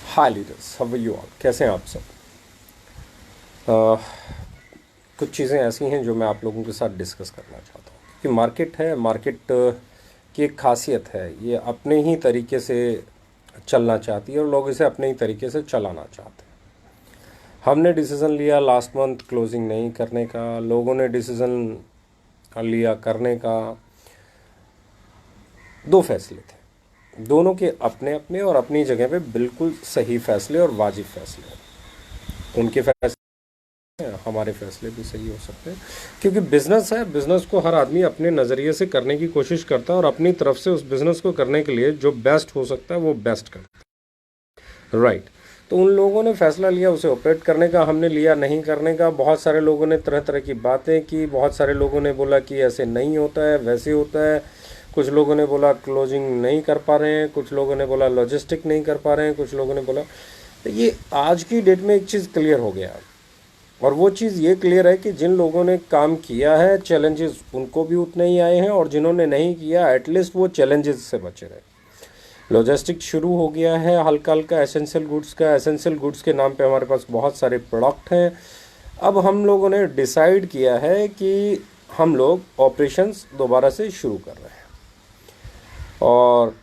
Hi leaders, how are you all? कैसे हैं आप सब? अह, कुछ चीज़ें ऐसी हैं जो मैं आप लोगों के साथ डिस्कस करना चाहता हूँ क्योंकि मार्केट है। मार्केट की एक खासियत है, ये अपने ही तरीके से चलना चाहती है और लोग इसे अपने ही तरीके से चलाना चाहते हैं। हमने डिसीज़न लिया लास्ट मंथ क्लोजिंग नहीं करने का, लोगों ने डिसीज़न लिया करने का। दो फैसले थे, दोनों के अपने अपने और अपनी जगह पे बिल्कुल सही फैसले और वाजिब फैसले हैं। उनके फैसले, हमारे फैसले भी सही हो सकते हैं क्योंकि बिजनेस है। बिजनेस को हर आदमी अपने नज़रिए से करने की कोशिश करता है और अपनी तरफ से उस बिजनेस को करने के लिए जो बेस्ट हो सकता है वो बेस्ट करता है, राइट। तो उन लोगों ने फैसला लिया उसे ऑपरेट करने का, हमने लिया नहीं करने का। बहुत सारे लोगों ने तरह तरह की बातें की, बहुत सारे लोगों ने बोला कि ऐसे नहीं होता है, वैसे होता है। कुछ लोगों ने बोला क्लोजिंग नहीं कर पा रहे हैं, कुछ लोगों ने बोला लॉजिस्टिक नहीं कर पा रहे हैं, कुछ लोगों ने बोला। तो ये आज की डेट में एक चीज़ क्लियर हो गया, और वो चीज़ ये क्लियर है कि जिन लोगों ने काम किया है चैलेंजेस उनको भी उतने ही आए हैं, और जिन्होंने नहीं किया एटलीस्ट वो चैलेंजेस से बचे रहे। लॉजिस्टिक शुरू हो गया है हल्का हल्का, एसेंशियल गुड्स का। एसेंशियल गुड्स के नाम पे हमारे पास बहुत सारे प्रोडक्ट हैं। अब हम लोगों ने डिसाइड किया है कि हम लोग ऑपरेशंस दोबारा से शुरू कर रहे हैं, और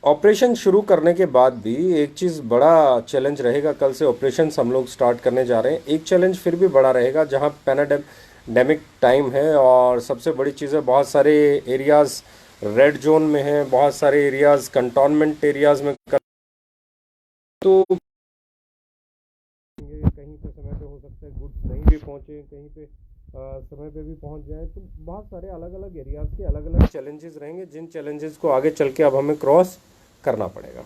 ऑपरेशन शुरू करने के बाद भी एक चीज़ बड़ा चैलेंज रहेगा। कल से ऑपरेशंस हम लोग स्टार्ट करने जा रहे हैं। एक चैलेंज फिर भी बड़ा रहेगा, जहां पैनाडेमिक टाइम है और सबसे बड़ी चीज़ है बहुत सारे एरियाज़ रेड जोन में हैं, बहुत सारे एरियाज़ कंटोनमेंट एरियाज़ में तो कहीं पे समय पे हो सकता है गुड्स नहीं भी पहुंचे, कहीं पे समय पे भी पहुंच जाए। तो बहुत सारे अलग अलग एरियाज़ के अलग अलग चैलेंजेस रहेंगे, जिन चैलेंजेस को आगे चल के अब हमें क्रॉस करना पड़ेगा,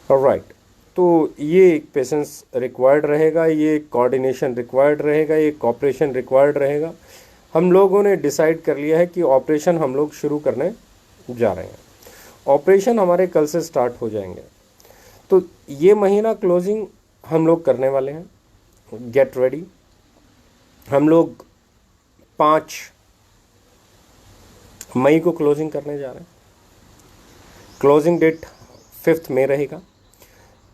राइट। तो ये एक पेशेंस रिक्वायर्ड रहेगा, ये कोऑर्डिनेशन रिक्वायर्ड रहेगा, ये कॉपरेशन रिक्वायर्ड रहेगा। हम लोगों ने डिसाइड कर लिया है कि ऑपरेशन हम लोग शुरू करने जा रहे हैं। ऑपरेशन हमारे कल से स्टार्ट हो जाएंगे। तो ये महीना क्लोजिंग हम लोग करने वाले हैं। Get ready. हम लोग 5 मई को क्लोजिंग करने जा रहे हैं। क्लोजिंग डेट 5 मई रहेगा।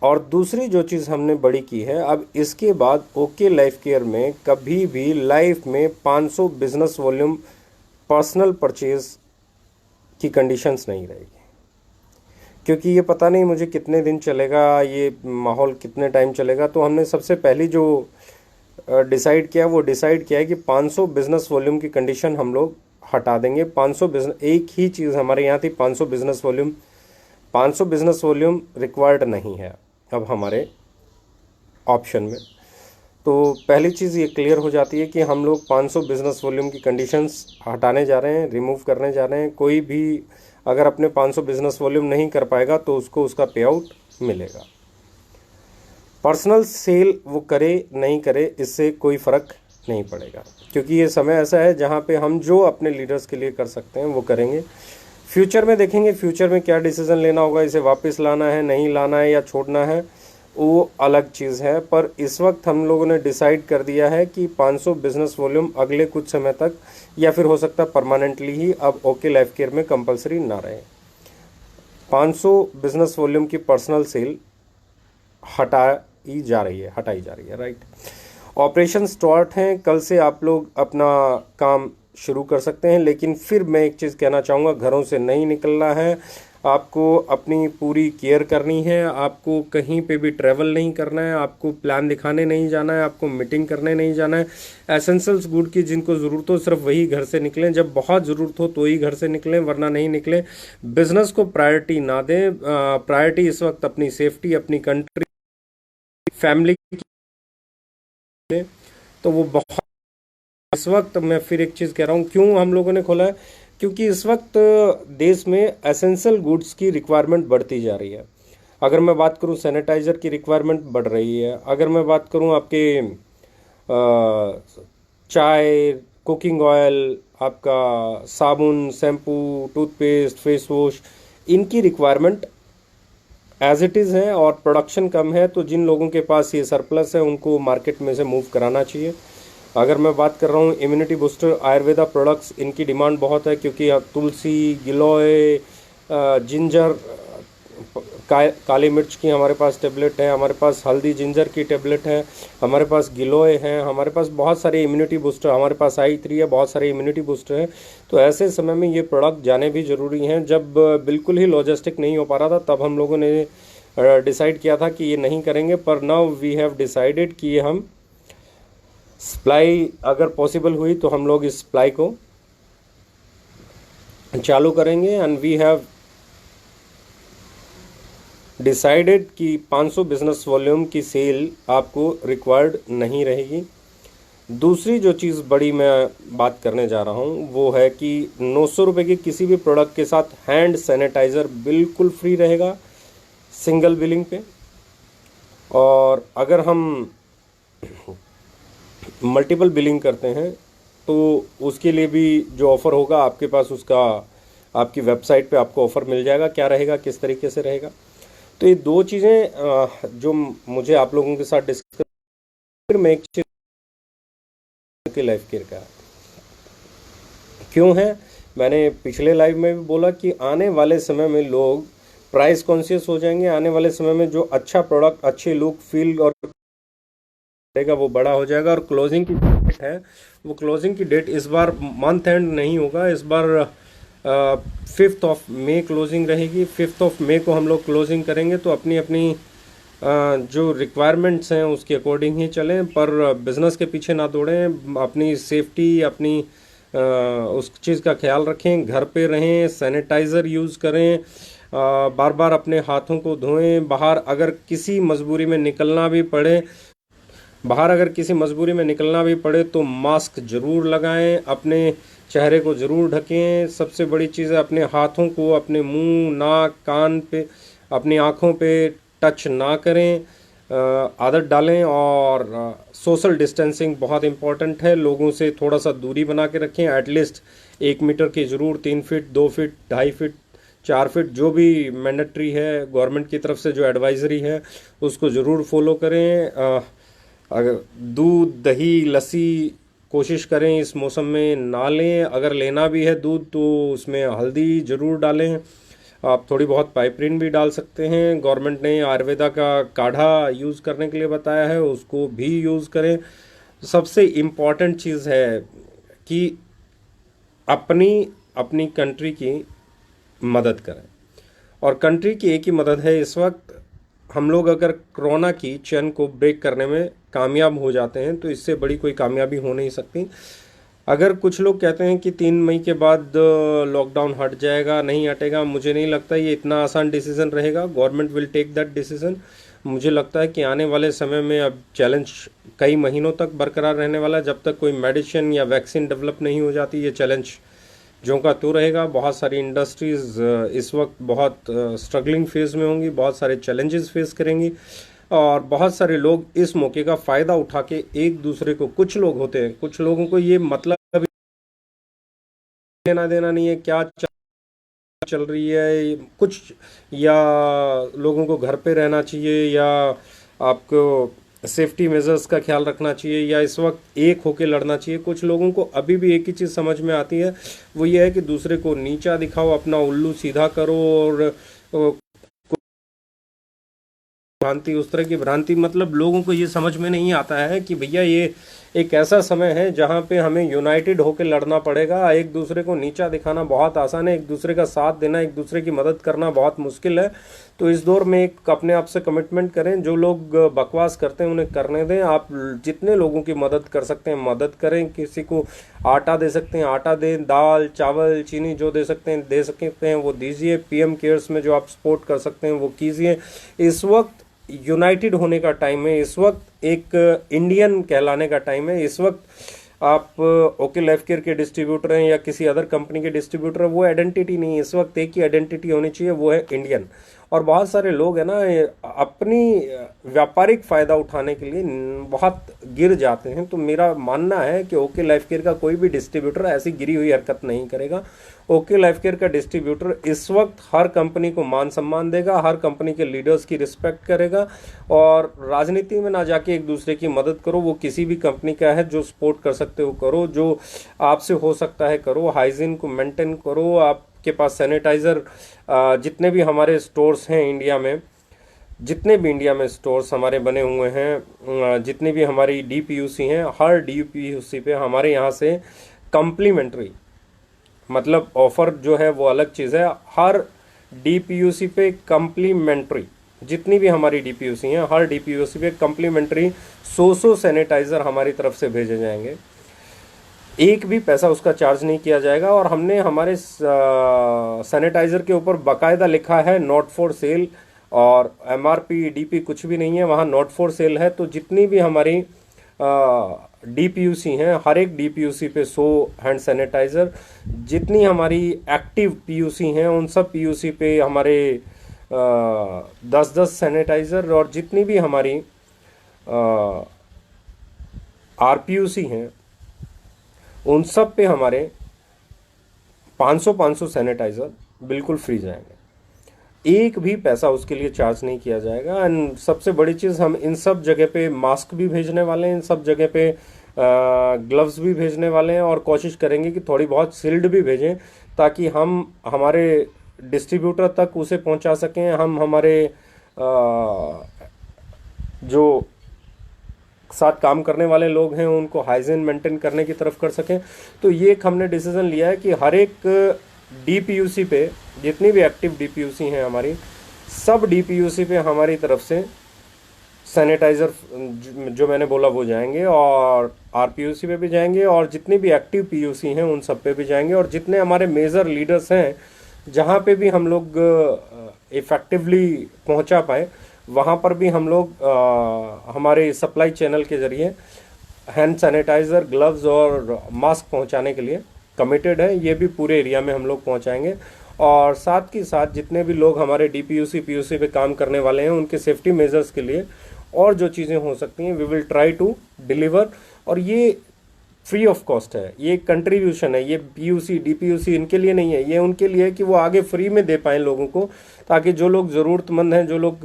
और दूसरी जो चीज़ हमने बड़ी की है, अब इसके बाद ओके लाइफ केयर में कभी भी लाइफ में 500 बिजनेस वॉल्यूम पर्सनल परचेज की कंडीशंस नहीं रहेगी, क्योंकि ये पता नहीं मुझे कितने दिन चलेगा, ये माहौल कितने टाइम चलेगा। तो हमने सबसे पहली जो डिसाइड किया वो डिसाइड किया है कि 500 बिजनेस वॉल्यूम की कंडीशन हम लोग हटा देंगे। 500 बिजनेस, एक ही चीज़ हमारे यहाँ थी 500 business volume. 500 business volume required नहीं है अब हमारे ऑप्शन में। तो पहली चीज़ ये क्लियर हो जाती है कि हम लोग 500 बिजनेस वॉल्यूम की कंडीशंस हटाने जा रहे हैं, रिमूव करने जा रहे हैं। कोई भी अगर अपने 500 बिजनेस वॉल्यूम नहीं कर पाएगा तो उसको उसका पे आउट मिलेगा। पर्सनल सेल वो करे नहीं करे इससे कोई फ़र्क नहीं पड़ेगा, क्योंकि ये समय ऐसा है जहाँ पे हम जो अपने लीडर्स के लिए कर सकते हैं वो करेंगे। फ्यूचर में देखेंगे, फ्यूचर में क्या डिसीज़न लेना होगा, इसे वापस लाना है, नहीं लाना है या छोड़ना है, वो अलग चीज़ है। पर इस वक्त हम लोगों ने डिसाइड कर दिया है कि 500 बिजनेस वॉल्यूम अगले कुछ समय तक, या फिर हो सकता है परमानेंटली ही, अब ओके लाइफ केयर में कंपलसरी ना रहे। 500 बिजनेस वॉल्यूम की पर्सनल सेल हटाई जा रही है, राइट। ऑपरेशन स्टार्ट हैं, कल से आप लोग अपना काम शुरू कर सकते हैं। लेकिन फिर मैं एक चीज़ कहना चाहूँगा, घरों से नहीं निकलना है, आपको अपनी पूरी केयर करनी है। आपको कहीं पे भी ट्रैवल नहीं करना है, आपको प्लान दिखाने नहीं जाना है, आपको मीटिंग करने नहीं जाना है। एसेंशियल्स गुड की जिनको ज़रूरत हो सिर्फ वही घर से निकलें, जब बहुत ज़रूरत हो तो ही घर से निकलें, वरना नहीं निकलें। बिजनेस को प्रायोरिटी ना दें। प्रायोरिटी इस वक्त अपनी सेफ्टी, अपनी कंट्री, फैमिली की। तो वो बहुत, इस वक्त मैं फिर एक चीज़ कह रहा हूँ, क्यों हम लोगों ने खोला है, क्योंकि इस वक्त देश में एसेंशियल गुड्स की रिक्वायरमेंट बढ़ती जा रही है। अगर मैं बात करूँ सैनिटाइज़र की रिक्वायरमेंट बढ़ रही है, अगर मैं बात करूँ आपके चाय, कुकिंग ऑयल, आपका साबुन, शैम्पू, टूथपेस्ट, फेस वॉश, इनकी रिक्वायरमेंट एज इट इज़ है और प्रोडक्शन कम है। तो जिन लोगों के पास ये सरप्लस है उनको मार्केट में से मूव कराना चाहिए। अगर मैं बात कर रहा हूँ इम्यूनिटी बूस्टर आयुर्वेदा प्रोडक्ट्स, इनकी डिमांड बहुत है, क्योंकि अब तुलसी, गिलोय, जिंजर, काली मिर्च की हमारे पास टेबलेट है, हमारे पास हल्दी जिंजर की टेबलेट है, हमारे पास गिलोय हैं, हमारे पास बहुत सारे इम्यूनिटी बूस्टर, हमारे पास i3 है, बहुत सारे इम्यूनिटी बूस्टर हैं। तो ऐसे समय में ये प्रोडक्ट जाने भी ज़रूरी हैं। जब बिल्कुल ही लॉजिस्टिक नहीं हो पा रहा था तब हम लोगों ने डिसाइड किया था कि ये नहीं करेंगे, पर नाउ वी हैव डिसाइडेड कि ये हम सप्लाई अगर पॉसिबल हुई तो हम लोग इस सप्लाई को चालू करेंगे। एंड वी हैव डिसाइडेड कि 500 बिजनेस वॉल्यूम की सेल आपको रिक्वायर्ड नहीं रहेगी। दूसरी जो चीज़ बड़ी मैं बात करने जा रहा हूँ वो है कि 900 रुपये की किसी भी प्रोडक्ट के साथ हैंड सैनिटाइज़र बिल्कुल फ्री रहेगा सिंगल बिलिंग पे। और अगर हम मल्टीपल बिलिंग करते हैं तो उसके लिए भी जो ऑफ़र होगा आपके पास, उसका आपकी वेबसाइट पे आपको ऑफ़र मिल जाएगा। क्या रहेगा, किस तरीके से रहेगा, तो ये दो चीज़ें जो मुझे आप लोगों के साथ डिस्कस। फिर मैं एक चीज़ की लाइफ केयर का क्यों है, मैंने पिछले लाइव में भी बोला कि आने वाले समय में लोग प्राइस कॉन्शियस हो जाएंगे। आने वाले समय में जो अच्छा प्रोडक्ट, अच्छी लुक, फील और रहेगा वो बड़ा हो जाएगा। और क्लोजिंग की डेट है, वो क्लोजिंग की डेट इस बार मंथ एंड नहीं होगा, इस बार 5th ऑफ मे क्लोजिंग रहेगी। 5th ऑफ मे को हम लोग क्लोजिंग करेंगे। तो अपनी अपनी जो रिक्वायरमेंट्स हैं उसके अकॉर्डिंग ही चलें, पर बिज़नेस के पीछे ना दौड़ें। अपनी सेफ्टी, अपनी उस चीज़ का ख्याल रखें, घर पे रहें, सैनिटाइज़र यूज़ करें, बार बार अपने हाथों को धोएं। अगर किसी मजबूरी में निकलना भी पड़े तो मास्क ज़रूर लगाएं, अपने चेहरे को ज़रूर ढकें। सबसे बड़ी चीज़ है अपने हाथों को अपने मुंह, नाक, कान पे, अपनी आँखों पे टच ना करें, आदत डालें। और सोशल डिस्टेंसिंग बहुत इम्पॉर्टेंट है, लोगों से थोड़ा सा दूरी बना के रखें, एटलीस्ट 1 मीटर की ज़रूर, 3 फीट, 2 फीट, 2.5 फीट, 4 फीट, जो भी मैंडेटरी है गवर्नमेंट की तरफ से जो एडवाइजरी है उसको ज़रूर फॉलो करें। अगर दूध, दही, लस्सी कोशिश करें इस मौसम में ना लें। अगर लेना भी है दूध तो उसमें हल्दी ज़रूर डालें। आप थोड़ी बहुत पाइपरीन भी डाल सकते हैं। गवर्नमेंट ने आयुर्वेदा का काढ़ा यूज़ करने के लिए बताया है, उसको भी यूज़ करें। सबसे इम्पॉर्टेंट चीज़ है कि अपनी अपनी कंट्री की मदद करें। और कंट्री की एक ही मदद है इस वक्त, हम लोग अगर कोरोना की चेन को ब्रेक करने में कामयाब हो जाते हैं तो इससे बड़ी कोई कामयाबी हो नहीं सकती। अगर कुछ लोग कहते हैं कि 3 मई के बाद लॉकडाउन हट जाएगा, नहीं हटेगा, मुझे नहीं लगता ये इतना आसान डिसीज़न रहेगा। Government will take that decision. मुझे लगता है कि आने वाले समय में अब चैलेंज कई महीनों तक बरकरार रहने वाला है। जब तक कोई मेडिसिन या वैक्सीन डेवलप नहीं हो जाती ये चैलेंज जो का तो रहेगा। बहुत सारी इंडस्ट्रीज़ इस वक्त बहुत स्ट्रगलिंग फेज़ में होंगी, बहुत सारे चैलेंजेस फेस करेंगी। और बहुत सारे लोग इस मौके का फ़ायदा उठा के एक दूसरे को, कुछ लोग होते हैं, कुछ लोगों को ये मतलब लेना देना नहीं है क्या चल रही है कुछ, या लोगों को घर पे रहना चाहिए, या आपको सेफ्टी मेजर्स का ख्याल रखना चाहिए, या इस वक्त एक होके लड़ना चाहिए। कुछ लोगों को अभी भी एक ही चीज़ समझ में आती है, वो ये है कि दूसरे को नीचा दिखाओ, अपना उल्लू सीधा करो। और भ्रांति, उस तरह की भ्रांति, मतलब लोगों को ये समझ में नहीं आता है कि भैया ये एक ऐसा समय है जहाँ पे हमें यूनाइटेड होकर लड़ना पड़ेगा। एक दूसरे को नीचा दिखाना बहुत आसान है, एक दूसरे का साथ देना, एक दूसरे की मदद करना बहुत मुश्किल है। तो इस दौर में एक अपने आप से कमिटमेंट करें। जो लोग बकवास करते हैं उन्हें करने दें। आप जितने लोगों की मदद कर सकते हैं मदद करें। किसी को आटा दे सकते हैं आटा दें, दाल, चावल, चीनी जो दे सकते हैं वो दीजिए। पीएम केयर्स में जो आप सपोर्ट कर सकते हैं वो कीजिए। इस वक्त यूनाइटेड होने का टाइम है, इस वक्त एक इंडियन कहलाने का टाइम है। इस वक्त आप ओके लाइफ केयर के डिस्ट्रीब्यूटर हैं या किसी अदर कंपनी के डिस्ट्रीब्यूटर हैं, वो आइडेंटिटी नहीं है। इस वक्त एक ही आइडेंटिटी होनी चाहिए, वो है इंडियन। और बहुत सारे लोग हैं ना अपनी व्यापारिक फ़ायदा उठाने के लिए बहुत गिर जाते हैं। तो मेरा मानना है कि ओके लाइफ केयर का कोई भी डिस्ट्रीब्यूटर ऐसी गिरी हुई हरकत नहीं करेगा। ओके लाइफ केयर का डिस्ट्रीब्यूटर इस वक्त हर कंपनी को मान सम्मान देगा, हर कंपनी के लीडर्स की रिस्पेक्ट करेगा। और राजनीति में ना जाके एक दूसरे की मदद करो। वो किसी भी कंपनी का है, जो सपोर्ट कर सकते हो करो, जो आपसे हो सकता है करो, हाइजीन को मेंटेन करो। आप आपके पास सैनिटाइज़र जितने भी हमारे स्टोर्स हैं इंडिया में, जितने भी इंडिया में स्टोर्स हमारे बने हुए हैं, जितनी भी हमारी डीपीयूसी हैं, हर डीपीयूसी पे हमारे यहाँ से कम्प्लीमेंट्री, मतलब ऑफर जो है वो अलग चीज़ है, हर डीपीयूसी पे कम्प्लीमेंट्री, जितनी भी हमारी डीपीयूसी हैं हर डीपीयूसी पे कम्प्लीमेंट्री 100 सैनिटाइज़र हमारी तरफ से भेजे जाएंगे। एक भी पैसा उसका चार्ज नहीं किया जाएगा। और हमने हमारे सैनिटाइज़र के ऊपर बाकायदा लिखा है नॉट फॉर सेल, और एमआरपी डीपी कुछ भी नहीं है, वहाँ नॉट फॉर सेल है। तो जितनी भी हमारी डीपीयूसी हैं, हर एक डीपीयूसी पे 100 हैंड सैनिटाइज़र, जितनी हमारी एक्टिव पीयूसी हैं उन सब पीयूसी पे हमारे 10-10 सैनिटाइज़र, और जितनी भी हमारी आरपीयूसी हैं उन सब पे हमारे 500-500 सैनिटाइज़र बिल्कुल फ्री जाएंगे। एक भी पैसा उसके लिए चार्ज नहीं किया जाएगा। एंड सबसे बड़ी चीज़, हम इन सब जगह पे मास्क भी भेजने वाले हैं, इन सब जगह पे ग्लव्स भी भेजने वाले हैं, और कोशिश करेंगे कि थोड़ी बहुत शील्ड भी भेजें ताकि हम हमारे डिस्ट्रीब्यूटर तक उसे पहुंचा सकें। हम हमारे जो साथ काम करने वाले लोग हैं उनको हाइजीन मेंटेन करने की तरफ कर सकें। तो ये एक हमने डिसीजन लिया है कि हर एक डीपीयूसी पे, जितनी भी एक्टिव डीपीयूसी हैं हमारी, सब डीपीयूसी पे हमारी तरफ से सैनिटाइज़र जो मैंने बोला वो जाएंगे, और आरपीयूसी पे भी जाएंगे, और जितनी भी एक्टिव पीयूसी हैं उन सब पे भी जाएंगे। और जितने हमारे मेजर लीडर्स हैं जहाँ पे भी हम लोग इफ़ेक्टिवली पहुँचा पाए, वहाँ पर भी हम लोग हमारे सप्लाई चैनल के ज़रिए हैंड सैनिटाइज़र, ग्लव्स और मास्क पहुँचाने के लिए कमिटेड है। ये भी पूरे एरिया में हम लोग पहुँचाएंगे। और साथ के साथ जितने भी लोग हमारे डीपीयूसी पीयूसी पे काम करने वाले हैं उनके सेफ्टी मेजर्स के लिए और जो चीज़ें हो सकती हैं we will try to deliver. और ये फ्री ऑफ कॉस्ट है, ये कंट्रीब्यूशन है, ये पीयूसी डीपीयूसी इनके लिए नहीं है, ये उनके लिए है कि वो आगे फ्री में दे पाएँ लोगों को, ताकि जो लोग ज़रूरतमंद हैं, जो लोग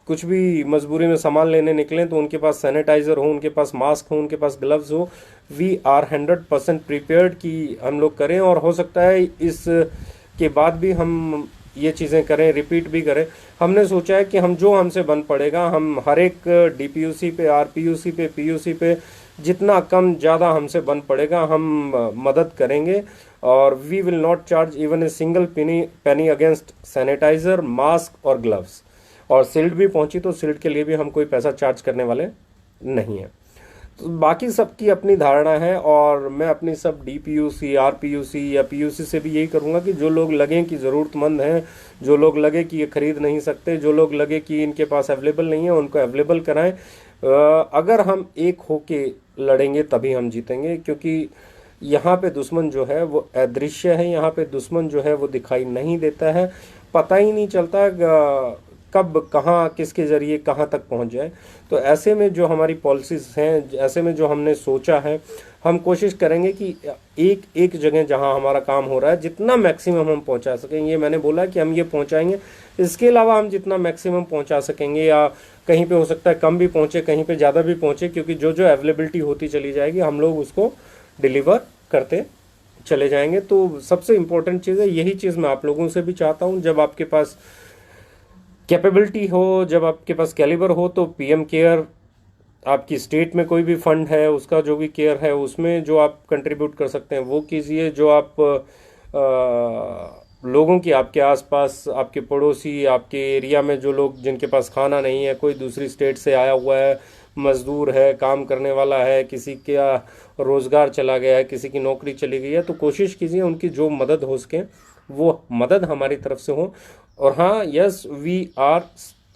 कुछ भी मजबूरी में सामान लेने निकलें तो उनके पास सैनिटाइज़र हो, उनके पास मास्क हो, उनके पास ग्लव्स हो। वी आर 100% प्रिपेयर्ड कि हम लोग करें, और हो सकता है इस के बाद भी हम ये चीज़ें करें, रिपीट भी करें। हमने सोचा है कि हम जो हमसे बन पड़ेगा, हम हर एक डीपीयूसी पे, आरपीयूसी पे, पीयूसी पे जितना कम ज़्यादा हमसे बन पड़ेगा हम मदद करेंगे। और we will not charge even a single penny against sanitiser, mask और ग्लव्स। और शील्ड भी पहुंची तो शील्ड के लिए भी हम कोई पैसा चार्ज करने वाले नहीं हैं। तो बाकी सबकी अपनी धारणा है, और मैं अपनी सब डीपीयूसी, आरपीयूसी या पीयूसी से भी यही करूंगा कि जो लोग लगें कि ज़रूरतमंद हैं, जो लोग लगे कि ये खरीद नहीं सकते, जो लोग लगे कि इनके पास अवेलेबल नहीं है, उनको अवेलेबल कराएं। अगर हम एक होके लड़ेंगे तभी हम जीतेंगे, क्योंकि यहाँ पे दुश्मन जो है वो अदृश्य है, यहाँ पे दुश्मन जो है वो दिखाई नहीं देता है, पता ही नहीं चलता कब कहाँ किसके ज़रिए कहाँ तक पहुँच जाए। तो ऐसे में जो हमारी पॉलिसीज़ हैं, ऐसे में जो हमने सोचा है, हम कोशिश करेंगे कि एक एक जगह जहाँ हमारा काम हो रहा है जितना मैक्सिमम हम पहुँचा सकेंगे। ये मैंने बोला कि हम ये पहुँचाएंगे, इसके अलावा हम जितना मैक्सिमम पहुँचा सकेंगे, या कहीं पे हो सकता है कम भी पहुँचे, कहीं पे ज़्यादा भी पहुँचे, क्योंकि जो जो अवेलेबिलिटी होती चली जाएगी हम लोग उसको डिलीवर करते चले जाएंगे। तो सबसे इम्पोर्टेंट चीज़ है, यही चीज़ मैं आप लोगों से भी चाहता हूँ। जब आपके पास कैपेबिलिटी हो, जब आपके पास कैलिबर हो, तो पीएम केयर, आपकी स्टेट में कोई भी फंड है उसका जो भी केयर है उसमें जो आप कंट्रीब्यूट कर सकते हैं वो कीजिए। जो आप लोगों की, आपके आसपास, आपके पड़ोसी, आपके एरिया में जो लोग जिनके पास खाना नहीं है, कोई दूसरी स्टेट से आया हुआ है, मज़दूर है, काम करने वाला है, किसी का रोज़गार चला गया है, किसी की नौकरी चली गई है, तो कोशिश कीजिए उनकी जो मदद हो सके वो मदद हमारी तरफ से हो। और हाँ, yes, we are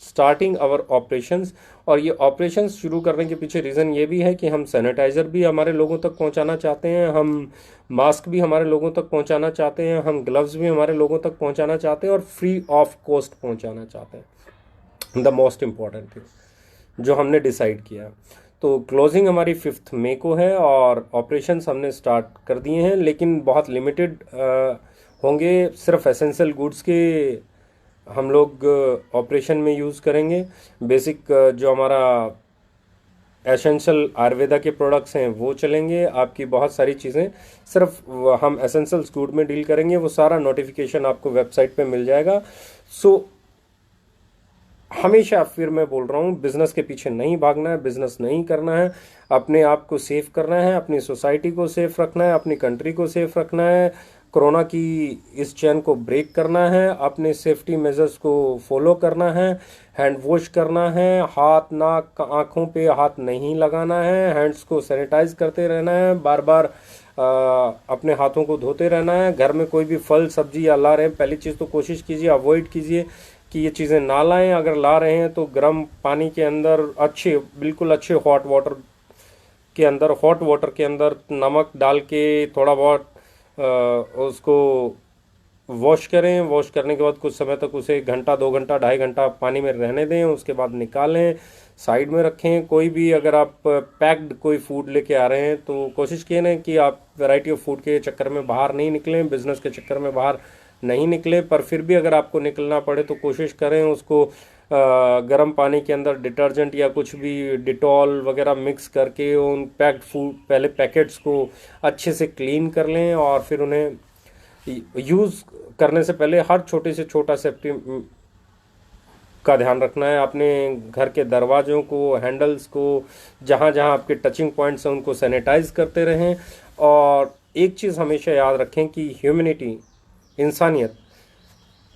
starting our operations. और ये ऑपरेशंस शुरू करने के पीछे रीज़न ये भी है कि हम सैनिटाइज़र भी हमारे लोगों तक पहुंचाना चाहते हैं, हम मास्क भी हमारे लोगों तक पहुंचाना चाहते हैं, हम ग्लव्स भी हमारे लोगों तक पहुंचाना चाहते हैं, और फ्री ऑफ कॉस्ट पहुंचाना चाहते हैं। द मोस्ट इम्पॉर्टेंट थिंग जो हमने डिसाइड किया। तो क्लोजिंग हमारी 5 मई को है, और ऑपरेशंस हमने स्टार्ट कर दिए हैं, लेकिन बहुत लिमिटेड होंगे। सिर्फ एसेंशियल गुड्स के हम लोग ऑपरेशन में यूज़ करेंगे। बेसिक जो हमारा एसेंशियल आयुर्वेदा के प्रोडक्ट्स हैं वो चलेंगे, आपकी बहुत सारी चीज़ें सिर्फ हम एसेंशियल गुड में डील करेंगे, वो सारा नोटिफिकेशन आपको वेबसाइट पे मिल जाएगा। सो हमेशा फिर मैं बोल रहा हूँ, बिजनेस के पीछे नहीं भागना है, बिजनेस नहीं करना है, अपने आप को सेफ करना है, अपनी सोसाइटी को सेफ रखना है, अपनी कंट्री को सेफ रखना है, कोरोना की इस चैन को ब्रेक करना है, अपने सेफ्टी मेजर्स को फॉलो करना है, हैंड वॉश करना है, हाथ नाक आँखों पे हाथ नहीं लगाना है, हैंड्स को सैनिटाइज करते रहना है, बार बार अपने हाथों को धोते रहना है। घर में कोई भी फल सब्जी या ला रहे हैं, पहली चीज़ तो कोशिश कीजिए, अवॉइड कीजिए कि ये चीज़ें ना लाएं। अगर ला रहे हैं तो गर्म पानी के अंदर अच्छे, बिल्कुल अच्छे हॉट वाटर के अंदर नमक डाल के थोड़ा बहुत उसको वॉश करें। वॉश करने के बाद कुछ समय तक उसे 1 घंटा 2 घंटा 2.5 घंटा पानी में रहने दें, उसके बाद निकालें, साइड में रखें। कोई भी अगर आप पैक्ड कोई फूड लेके आ रहे हैं तो कोशिश किए ना कि आप वैरायटी ऑफ फूड के चक्कर में बाहर नहीं निकलें, बिजनेस के चक्कर में बाहर नहीं निकले। पर फिर भी अगर आपको निकलना पड़े तो कोशिश करें उसको गर्म पानी के अंदर डिटर्जेंट या कुछ भी डिटॉल वगैरह मिक्स करके उन पैक्ड फूड पहले पैकेट्स को अच्छे से क्लीन कर लें, और फिर उन्हें यूज़ करने से पहले हर छोटे से छोटा सेफ्टी का ध्यान रखना है। अपने घर के दरवाज़ों को, हैंडल्स को, जहाँ जहाँ आपके टचिंग पॉइंट्स हैं उनको सैनिटाइज करते रहें। और एक चीज़ हमेशा याद रखें कि ह्यूमैनिटी, इंसानियत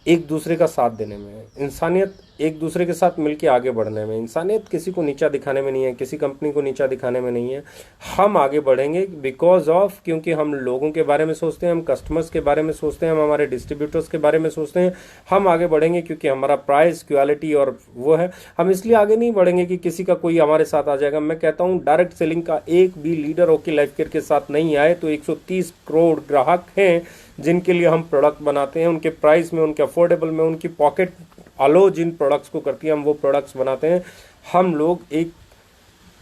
एक दूसरे का साथ देने में है, इंसानियत एक दूसरे के साथ मिलके आगे बढ़ने में, इंसानियत किसी को नीचा दिखाने में नहीं है, किसी कंपनी को नीचा दिखाने में नहीं है। हम आगे बढ़ेंगे बिकॉज ऑफ, क्योंकि हम लोगों के बारे में सोचते हैं, हम कस्टमर्स के बारे में सोचते हैं, हम हमारे डिस्ट्रीब्यूटर्स के बारे में सोचते हैं। हम आगे बढ़ेंगे क्योंकि हमारा प्राइस, क्वालिटी और वो है। हम इसलिए आगे नहीं बढ़ेंगे कि किसी का कोई हमारे साथ आ जाएगा। मैं कहता हूँ डायरेक्ट सेलिंग का एक भी लीडर ओके लाइफ केयर के साथ नहीं आए तो 130 करोड़ ग्राहक हैं जिनके लिए हम प्रोडक्ट बनाते हैं, उनके प्राइस में, उनके अफोर्डेबल में, उनकी पॉकेट अलो जिन प्रोडक्ट्स को करती है, हम वो प्रोडक्ट्स बनाते हैं। हम लोग एक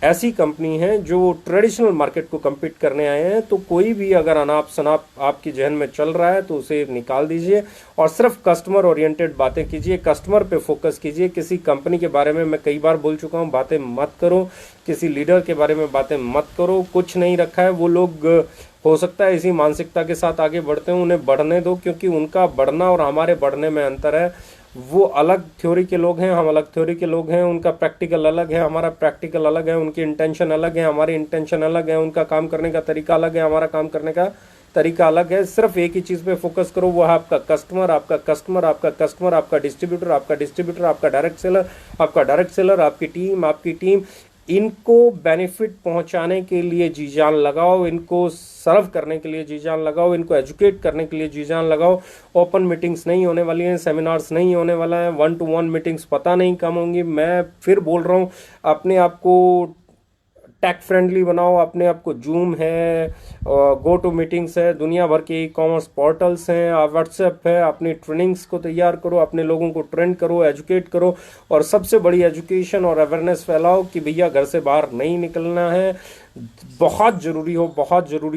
ऐसी कंपनी है जो ट्रेडिशनल मार्केट को कम्पीट करने आए हैं। तो कोई भी अगर अनाप शनाप आपकी जहन में चल रहा है तो उसे निकाल दीजिए और सिर्फ कस्टमर ओरिएंटेड बातें कीजिए, कस्टमर पे फोकस कीजिए। किसी कंपनी के बारे में मैं कई बार बोल चुका हूँ, बातें मत करो, किसी लीडर के बारे में बातें मत करो। कुछ नहीं रखा है, वो लोग हो सकता है इसी मानसिकता के साथ आगे बढ़ते हैं, उन्हें बढ़ने दो, क्योंकि उनका बढ़ना और हमारे बढ़ने में अंतर है। वो अलग थ्योरी के लोग हैं, हम अलग थ्योरी के लोग हैं। उनका प्रैक्टिकल अलग है, हमारा प्रैक्टिकल अलग है। उनकी इंटेंशन अलग है, हमारी इंटेंशन अलग है। उनका काम करने का तरीका अलग है, हमारा काम करने का तरीका अलग है। सिर्फ एक ही चीज़ पे फोकस करो, वो है आपका कस्टमर, आपका कस्टमर, आपका कस्टमर, आपका डिस्ट्रीब्यूटर, आपका डिस्ट्रीब्यूटर, आपका डायरेक्ट सेलर, आपका डायरेक्ट सेलर, आपकी टीम, आपकी टीम। इनको बेनिफिट पहुंचाने के लिए जी जान लगाओ, इनको सर्व करने के लिए जी जान लगाओ, इनको एजुकेट करने के लिए जी जान लगाओ। ओपन मीटिंग्स नहीं होने वाली हैं, सेमिनार्स नहीं होने वाला है, 1-to-1 मीटिंग्स पता नहीं कम होंगी। मैं फिर बोल रहा हूँ, अपने आप को टेक फ्रेंडली बनाओ, अपने आप को। जूम है, गो टू मीटिंग्स है, दुनिया भर के ई कॉमर्स पोर्टल्स हैं, व्हाट्सएप है। अपनी ट्रेनिंग्स को तैयार करो, अपने लोगों को ट्रेन करो, एजुकेट करो। और सबसे बड़ी एजुकेशन और अवेयरनेस फैलाओ कि भैया घर से बाहर नहीं निकलना है, बहुत ज़रूरी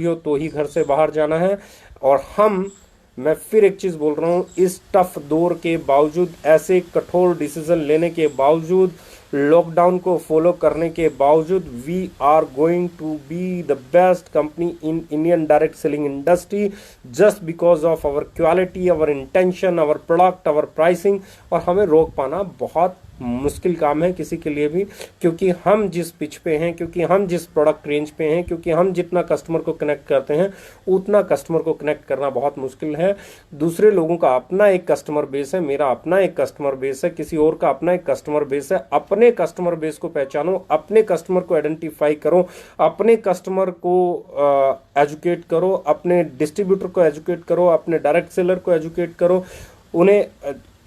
हो तो ही घर से बाहर जाना है। और मैं फिर एक चीज़ बोल रहा हूँ, इस टफ दौर के बावजूद, ऐसे कठोर डिसीजन लेने के बावजूद, लॉकडाउन को फॉलो करने के बावजूद, we are going to be the best company in Indian direct selling industry just because of our quality, our intention, our product, our pricing. और हमें रोक पाना बहुत मुश्किल काम है किसी के लिए भी, क्योंकि हम जिस पिच पे हैं, क्योंकि हम जिस प्रोडक्ट रेंज पे हैं, क्योंकि हम जितना कस्टमर को कनेक्ट करते हैं उतना कस्टमर को कनेक्ट करना बहुत मुश्किल है। दूसरे लोगों का अपना एक कस्टमर बेस है, मेरा अपना एक कस्टमर बेस है, किसी और का अपना एक कस्टमर बेस है। अपने कस्टमर बेस को पहचानो, अपने कस्टमर को आइडेंटिफाई करो, अपने कस्टमर को एजुकेट करो, अपने डिस्ट्रीब्यूटर को एजुकेट करो, अपने डायरेक्ट सेलर को एजुकेट करो, उन्हें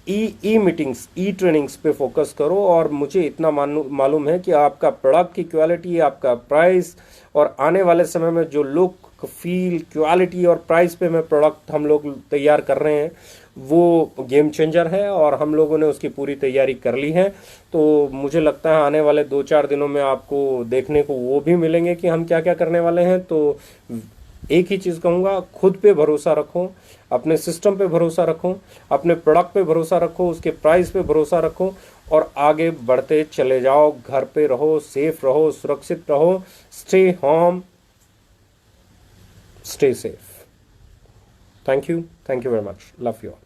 ई मीटिंग्स, ई ट्रेनिंग्स पे फोकस करो। और मुझे इतना मालूम है कि आपका प्रोडक्ट की क्वालिटी, आपका प्राइस, और आने वाले समय में जो लुक, फील, क्वालिटी और प्राइस पे मैं प्रोडक्ट हम लोग तैयार कर रहे हैं, वो गेम चेंजर है और हम लोगों ने उसकी पूरी तैयारी कर ली है। तो मुझे लगता है आने वाले 2-4 दिनों में आपको देखने को वो भी मिलेंगे कि हम क्या क्या करने वाले हैं। तो एक ही चीज़ कहूँगा, खुद पे भरोसा रखो, अपने सिस्टम पे भरोसा रखो, अपने प्रोडक्ट पे भरोसा रखो, उसके प्राइस पे भरोसा रखो और आगे बढ़ते चले जाओ। घर पे रहो, सेफ रहो, सुरक्षित रहो। Stay home, stay safe. Thank you very much, love you all.